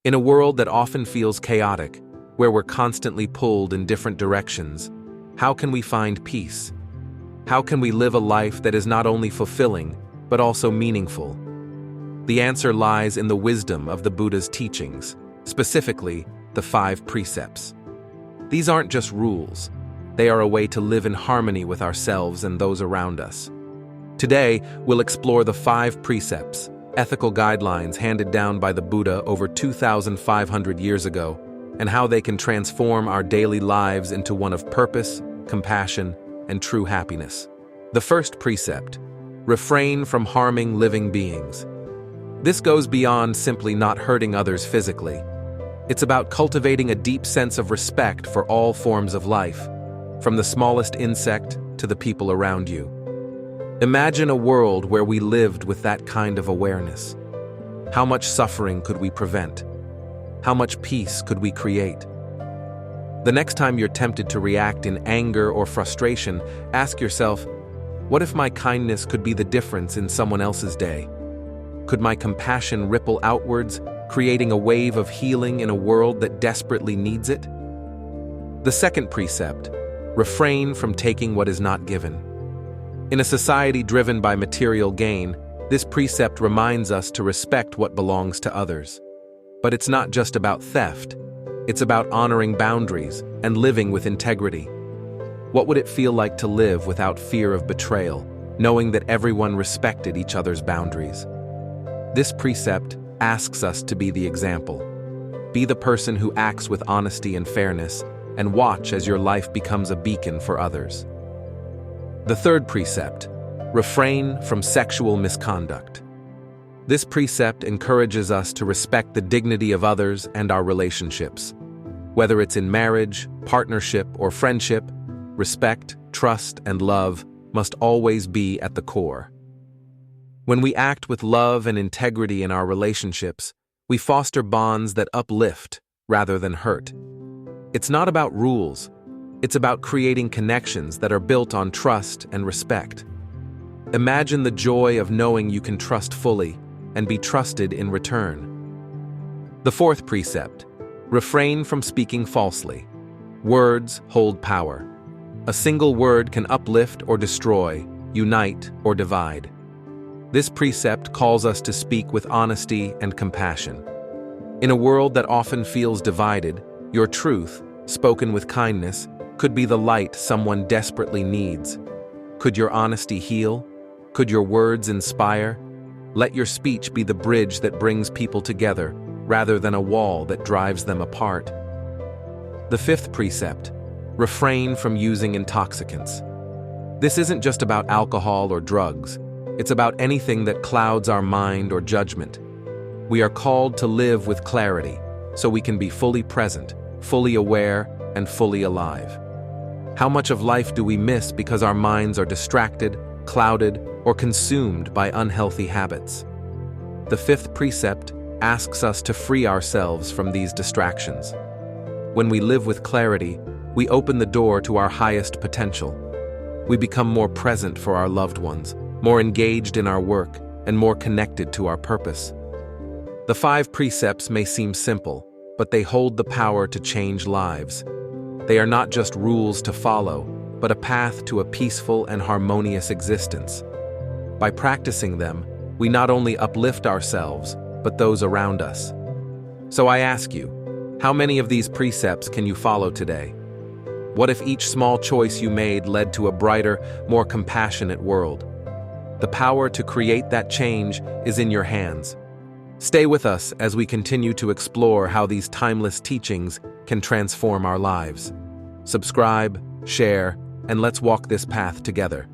In a world that often feels chaotic, where we're constantly pulled in different directions, how can we find peace? How can we live a life that is not only fulfilling, but also meaningful? The answer lies in the wisdom of the Buddha's teachings, specifically the 5 precepts. These aren't just rules. They are a way to live in harmony with ourselves and those around us. Today, we'll explore the 5 precepts, ethical guidelines handed down by the Buddha over 2,500 years ago, and how they can transform our daily lives into one of purpose, compassion, and true happiness. The first precept: refrain from harming living beings. This goes beyond simply not hurting others physically. It's about cultivating a deep sense of respect for all forms of life, from the smallest insect to the people around you. Imagine a world where we lived with that kind of awareness. How much suffering could we prevent? How much peace could we create? The next time you're tempted to react in anger or frustration, ask yourself, what if my kindness could be the difference in someone else's day? Could my compassion ripple outwards, creating a wave of healing in a world that desperately needs it? The second precept: refrain from taking what is not given. In a society driven by material gain, this precept reminds us to respect what belongs to others. But it's not just about theft. It's about honoring boundaries and living with integrity. What would it feel like to live without fear of betrayal, knowing that everyone respected each other's boundaries? This precept asks us to be the example. Be the person who acts with honesty and fairness, and watch as your life becomes a beacon for others. The third precept: refrain from sexual misconduct. This precept encourages us to respect the dignity of others and our relationships. Whether it's in marriage, partnership, or friendship, respect, trust, and love must always be at the core. When we act with love and integrity in our relationships, we foster bonds that uplift rather than hurt. It's not about rules. It's about creating connections that are built on trust and respect. Imagine the joy of knowing you can trust fully and be trusted in return. The fourth precept: refrain from speaking falsely. Words hold power. A single word can uplift or destroy, unite or divide. This precept calls us to speak with honesty and compassion. In a world that often feels divided, your truth, spoken with kindness, could be the light someone desperately needs. Could your honesty heal? Could your words inspire? Let your speech be the bridge that brings people together, rather than a wall that drives them apart. The fifth precept: refrain from using intoxicants. This isn't just about alcohol or drugs. It's about anything that clouds our mind or judgment. We are called to live with clarity, so we can be fully present, fully aware, and fully alive. How much of life do we miss because our minds are distracted, clouded, or consumed by unhealthy habits? The fifth precept asks us to free ourselves from these distractions. When we live with clarity, we open the door to our highest potential. We become more present for our loved ones, more engaged in our work, and more connected to our purpose. The 5 precepts may seem simple, but they hold the power to change lives. They are not just rules to follow, but a path to a peaceful and harmonious existence. By practicing them, we not only uplift ourselves, but those around us. So I ask you, how many of these precepts can you follow today? What if each small choice you made led to a brighter, more compassionate world? The power to create that change is in your hands. Stay with us as we continue to explore how these timeless teachings can transform our lives. Subscribe, share, and let's walk this path together.